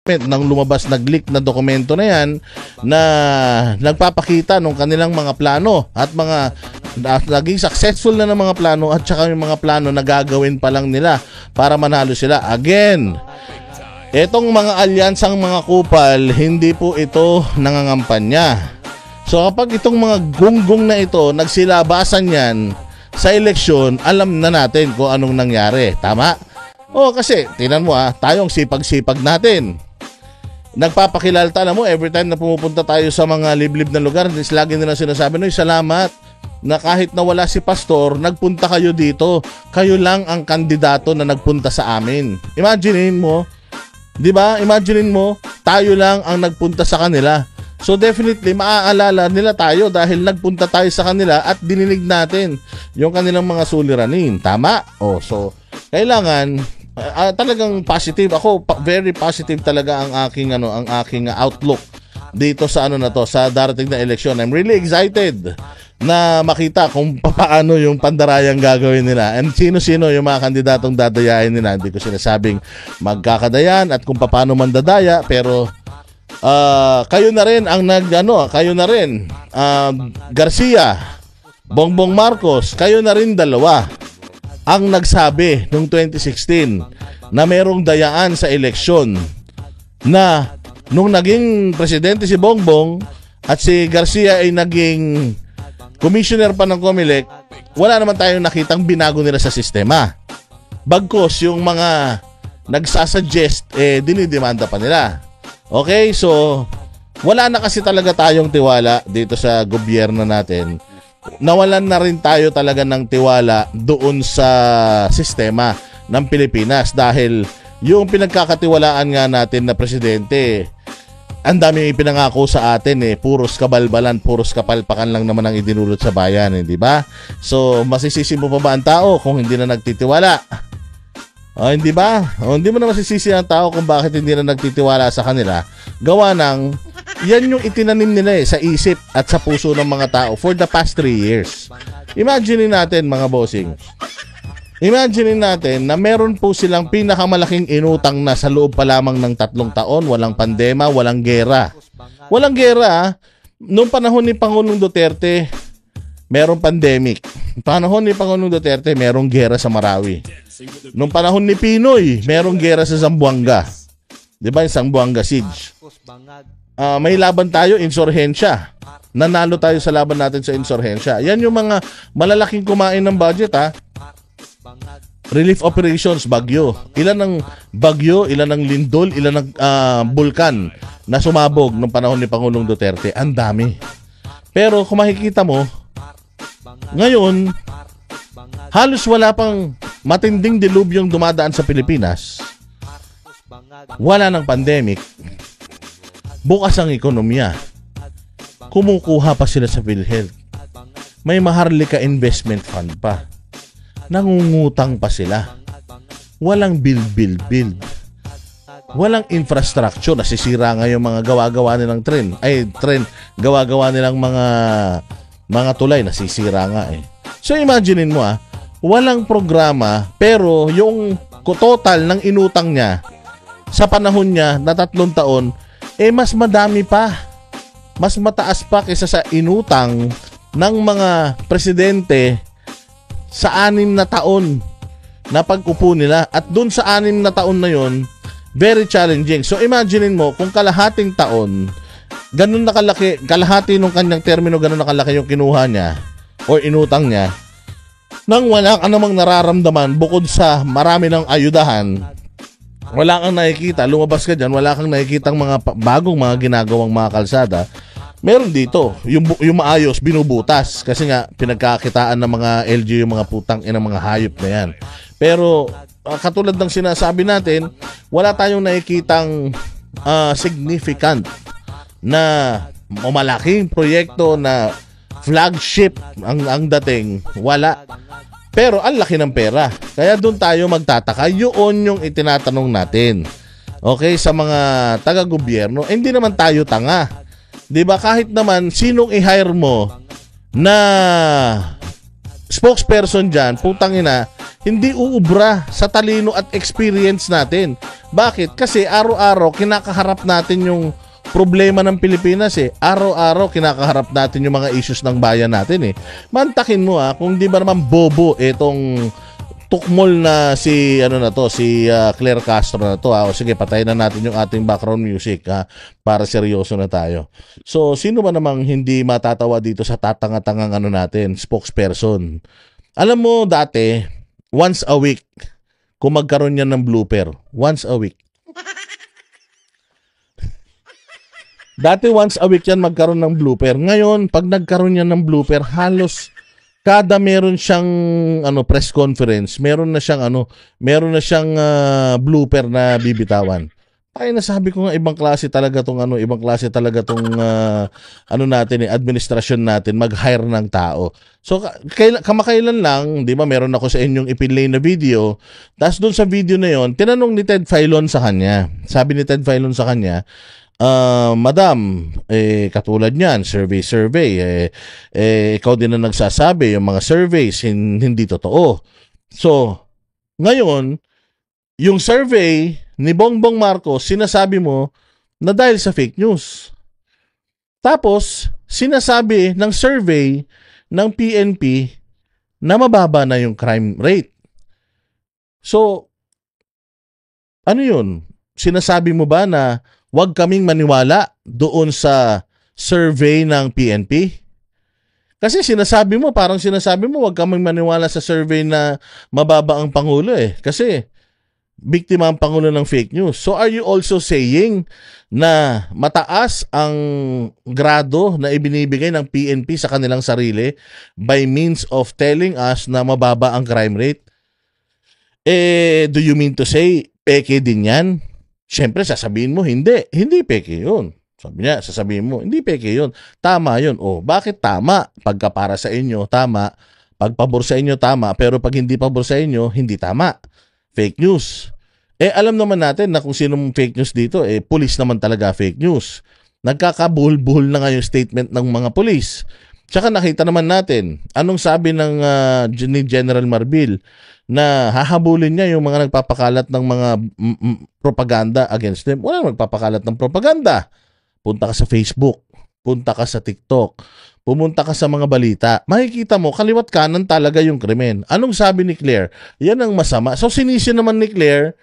nang lumabas nag-leak na dokumento na yan na nagpapakita ng kanilang mga plano at mga naging successful na ng mga plano at saka yung mga plano na gagawin pa lang nila para manalo sila. Again, etong mga alyansang mga kupal, hindi po ito nangangampanya. So kapag itong mga gunggong na ito nagsilabasan yan sa eleksyon, alam na natin kung anong nangyari. Tama? O kasi, tinan mo tayong sipag-sipag natin. Nagpapakilala, alam mo, every time na pumupunta tayo sa mga liblib na lugar, lagi nila sinasabi, "Noy, salamat na kahit na wala si pastor, nagpunta kayo dito. Kayo lang ang kandidato na nagpunta sa amin." Imaginein mo, 'di ba? Imaginein mo, tayo lang ang nagpunta sa kanila. So definitely maaalala nila tayo dahil nagpunta tayo sa kanila at dininig natin yung kanilang mga suliranin. Tama? So kailangan talagang positive ako, very positive talaga ang aking outlook dito sa sa darating na eleksyon. I'm really excited na makita kung paano yung pandarayang gagawin nila and sino-sino yung mga kandidatong dadayain nila. Hindi ko sinasabing magkakadayan at kung paano mandadaya, pero kayo na rin ang Garcia, Bongbong Marcos, kayo na rin dalawa ang nagsabi noong 2016 na merong dayaan sa eleksyon, na nung naging presidente si Bongbong at si Garcia ay naging commissioner pa ng COMELEC, wala naman tayong nakitang binago nila sa sistema. Bagkus yung mga nagsasuggest, dinidemanda pa nila. Okay, so wala na kasi talaga tayong tiwala dito sa gobyerno natin. Nawalan na rin tayo talaga ng tiwala doon sa sistema ng Pilipinas dahil yung pinagkakatiwalaan nga natin na presidente, ang dami ipinangako sa atin puros kabalbalan, puros kapalpakan lang naman ang idinulot sa bayan, di ba? So masisisi mo pa ba ang tao kung hindi na nagtitiwala? Hindi ba? Hindi mo na masisisi ang tao kung bakit hindi na nagtitiwala sa kanila. Gawa ng yan yung itinanim nila sa isip at sa puso ng mga tao for the past 3 years. Imagine natin mga bossing. Imagine natin na meron po silang pinakamalaking inutang na sa loob pa lamang ng 3 taon, walang pandema, walang gera. Walang gera. Noong panahon ni Pangulong Duterte, merong pandemic. Panahon ni Pangulong Duterte, merong gera sa Marawi. Noong panahon ni Pinoy, merong gera sa Zamboanga. 'Di ba, yung Zamboanga siege? May laban tayo, insurhensya. Nanalo tayo sa laban natin sa insurhensya. Yan yung mga malalaking kumain ng budget Relief operations, bagyo. Ilan ang bagyo, ilan ang lindol, ilan ang bulkan na sumabog ng panahon ni Pangulong Duterte. Ang dami. Pero kung makikita mo, ngayon, halos wala pang matinding dilubyong dumadaan sa Pilipinas. Wala ng pandemic. Bukas ang ekonomiya. Kumukuha pa sila sa PhilHealth. May Maharlika Investment Fund pa. Nangungutang pa sila. Walang build. Walang infrastructure. Nasisira nga yung mga gawa-gawa nilang gawa-gawa nilang mga tulay. Nasisira nga So imaginein mo walang programa, pero yung total ng inutang niya sa panahon niya na 3 taon, mas madami pa. Mas mataas pa kaysa sa inutang ng mga presidente sa 6 na taon na pag-upo nila. At dun sa 6 na taon na yon, very challenging. So imaginein mo, kung kalahating taon, ganun na kalaki, kalahati nung kanyang termino, ganun na kalaki yung kinuha niya o inutang niya, nang wala ka namang nararamdaman bukod sa marami ng ayudahan, wala kang nakikita, lumabas ka dyan, wala kang nakikitang mga bagong mga ginagawang mga kalsada. Meron dito, yung maayos, binubutas. Kasi nga, pinagkakitaan ng mga LGU, yung mga putang inang mga hayop na yan. Pero, katulad ng sinasabi natin, wala tayong nakikitang significant na malaking proyekto na flagship ang dating. Wala. Pero ang laki ng pera. Kaya doon tayo magtataka. Yun yung itinatanong natin. Okay, sa mga taga-gobyerno, hindi naman tayo tanga. 'Di ba? Kahit naman sinong i-hire mo na spokesperson diyan, putang ina, hindi uubra sa talino at experience natin. Bakit? Kasi araw-araw kinakaharap natin yung problema ng Pilipinas eh. Araw-araw kinakaharap natin yung mga issues ng bayan natin eh. Mantakin mo kung di ba naman bobo itong tukmol na si Claire Castro na to O sige, patayin na natin yung ating background music para seryoso na tayo. So, sino ba namang hindi matatawa dito sa tatanga-tangang natin, spokesperson? Alam mo, dati, once a week, kung magkaroon yan ng blooper, once a week. Dati once a week yan magkaroon ng blooper. Ngayon, pag nagkaroon yan ng blooper, halos kada meron siyang press conference, meron na siyang blooper na bibitawan. Ay, nasabi ko nga ibang klase talaga tong administrasyon natin mag-hire ng tao. So kamakailan lang, 'di ba, meron ako sa inyong ipinlay na video. Tapos doon sa video na 'yon, tinanong ni Ted Filon sa kanya. Sabi ni Ted Filon sa kanya, Madam, katulad niyan, survey, ikaw din na nagsasabi yung mga surveys hindi totoo. So, ngayon, yung survey ni Bongbong Marcos, sinasabi mo na dahil sa fake news. Tapos, sinasabi ng survey ng PNP na mababa na yung crime rate. So, ano yun? Sinasabi mo ba na huwag kaming maniwala doon sa survey ng PNP? Kasi parang sinasabi mo huwag kaming maniwala sa survey na mababa ang Pangulo Kasi biktima ang Pangulo ng fake news. So are you also saying na mataas ang grado na ibinibigay ng PNP sa kanilang sarili by means of telling us na mababa ang crime rate? Do you mean to say peke din yan? Siyempre sasabihin mo hindi peke yun. Sasabihin mo hindi peke yun. Tama yun. Bakit tama? Pagka para sa inyo, tama. Pag pabor sa inyo, tama. Pero pag hindi pabor sa inyo, hindi tama. Fake news. Alam naman natin na kung sinong fake news dito, pulis naman talaga fake news. Nagkakabuhol-buhol na nga yung statement ng mga pulis. Tsaka nakita naman natin, anong sabi ni General Marbil na hahabulin niya yung mga nagpapakalat ng mga propaganda against them. Wala magpapakalat ng propaganda. Punta ka sa Facebook, punta ka sa TikTok, pumunta ka sa mga balita, makikita mo, kaliwat kanan talaga yung krimen. Anong sabi ni Claire? Yan ang masama. So, sinisi naman ni Claire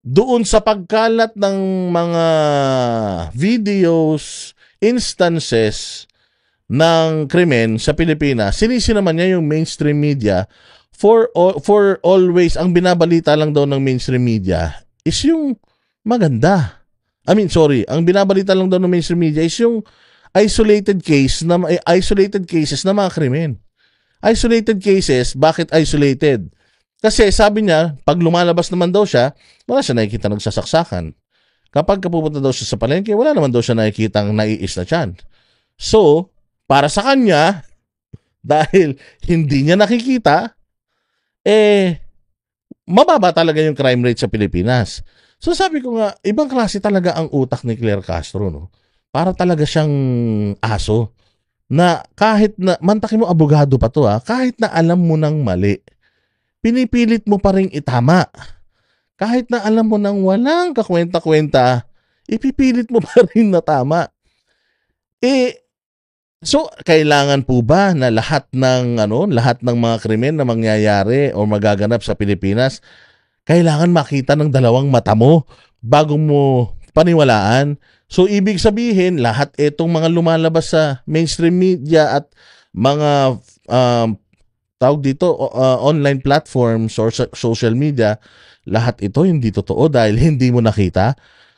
doon sa pagkalat ng mga videos, instances ng krimen sa Pilipinas. Sinisi naman niya yung mainstream media for always, ang binabalita lang daw ng mainstream media is yung maganda. Ang binabalita lang daw ng mainstream media is yung isolated cases na mga krimen. Isolated cases, bakit isolated? Kasi sabi niya, pag lumalabas naman daw siya, wala siya nakikita nagsasaksakan. Kapag pupunta daw siya sa palengke, wala naman daw siya nakikita naiis na tiyan. So, para sa kanya, dahil hindi niya nakikita, mababa talaga yung crime rate sa Pilipinas. So sabi ko nga, ibang klase talaga ang utak ni Claire Castro, no? Para talaga siyang aso na kahit na, mantakin mo abogado pa to kahit na alam mo nang mali, pinipilit mo pa rin itama. Kahit na alam mo nang walang kakwenta-kwenta, ipipilit mo pa rin na tama. So kailangan po ba na lahat ng mga krimen na mangyayari o magaganap sa Pilipinas, kailangan makita ng dalawang mata mo bago mo paniwalaan? So ibig sabihin, lahat itong mga lumalabas sa mainstream media at mga online platforms or social media, lahat ito hindi totoo dahil hindi mo nakita.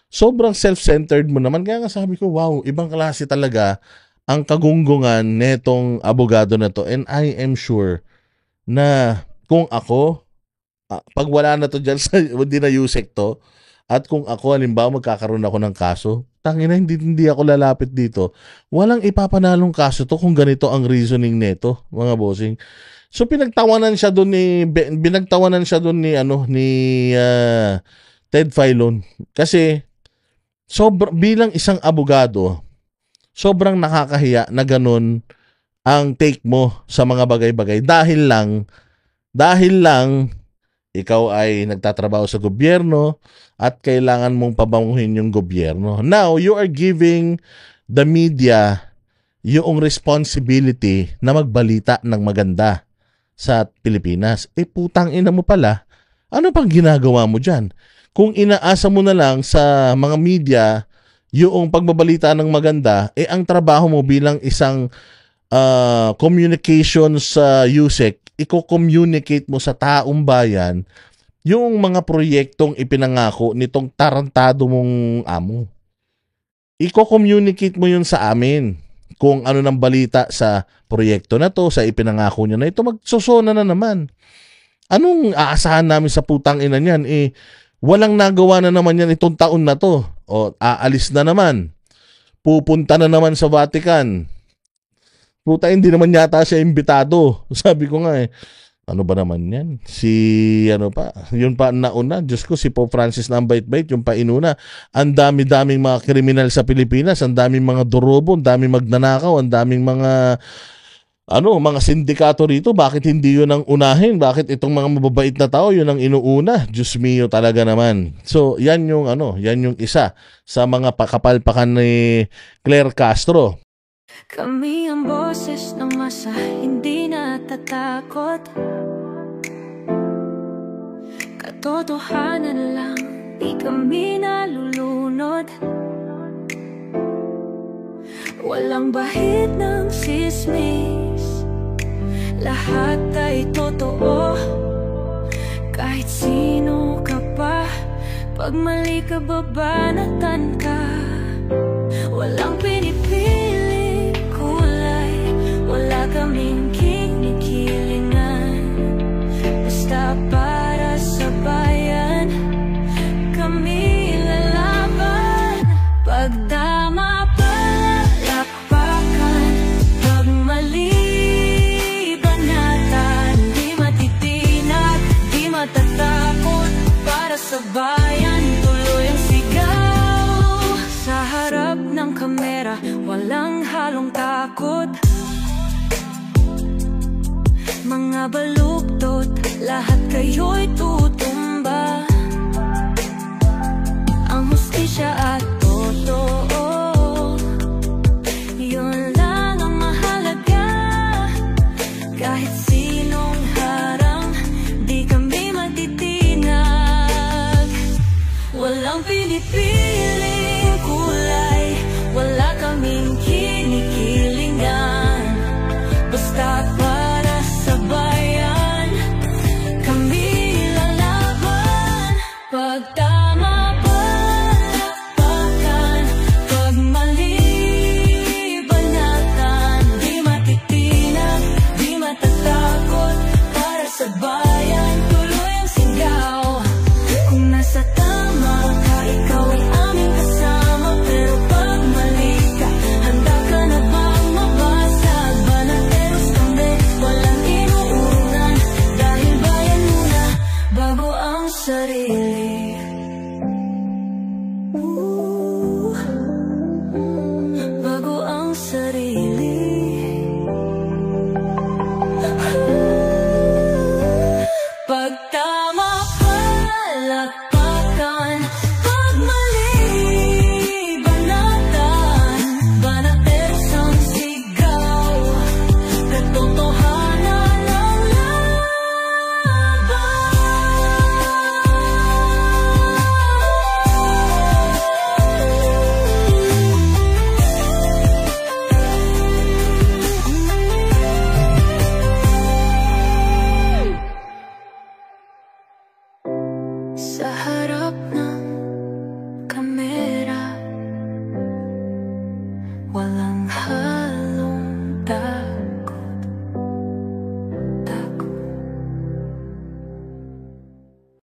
Sobrang self-centered mo naman. Kaya nga sabi ko, wow, ibang klase talaga ang kagunggungan netong abogado na to. And I am sure na kung ako, pag wala na to dyan, hindi na USEC to, at kung ako, halimbawa, magkakaroon ako ng kaso, tangina, hindi ako lalapit dito. Walang ipapanalong kaso to kung ganito ang reasoning neto, mga bossing. So pinagtawanan siya doon ni Ted Filon kasi bilang isang abogado, sobrang nakakahiya na ganun ang take mo sa mga bagay-bagay dahil lang dahil lang ikaw ay nagtatrabaho sa gobyerno at kailangan mong pabanguhin yung gobyerno. Now, you are giving the media yung responsibility na magbalita ng maganda sa Pilipinas. Putang ina mo pala, ano pang ginagawa mo dyan? Kung inaasa mo na lang sa mga media yung pagbabalita ng maganda, ang trabaho mo bilang isang communications USEC, i-communicate mo sa taong bayan yung mga proyektong ipinangako nitong tarantado mong amo. I-communicate mo yun sa amin kung ano ng balita sa proyekto na to, sa ipinangako niya na ito, magsusona na naman. Anong aasahan namin sa putang ina niyan? Walang nagawa na naman yan itong taon na to. O aalis na naman. Pupunta na naman sa Vatican. Puta, hindi naman yata siya imbitado. Sabi ko nga ano ba naman yan? Yun pa nauna. Diyos ko, si Pope Francis na ang bait-bait, yung pa inuna. Ang dami-daming mga kriminal sa Pilipinas, ang daming mga dorobo, ang daming magnanakaw, ang daming mga sindikato rito. Bakit hindi yun ang unahin? Bakit itong mga mababait na tao yun ang inuuna? Diyos mio talaga naman. So, yan yung isa sa mga pakapalpakan ni Claire Castro. Kami ang boses ng masa, hindi natatakot. Katotohanan lang, di kami nalulunod. Walang bahid ng sismis, lahat ay totoo. Kahit sino ka pa, pag mali ka babanatan ka. Walang pinipili kulay, wala kaming kinikilingan. Basta para sa bayan, kami lalaban. Pagdama palakpakan, pag mali banatan. Di matitinag, di matatakot, para sa bayan tuloy ang sigaw. Sa harap ng kamera, walang halong takot. Mga baluktot, lahat kayo'y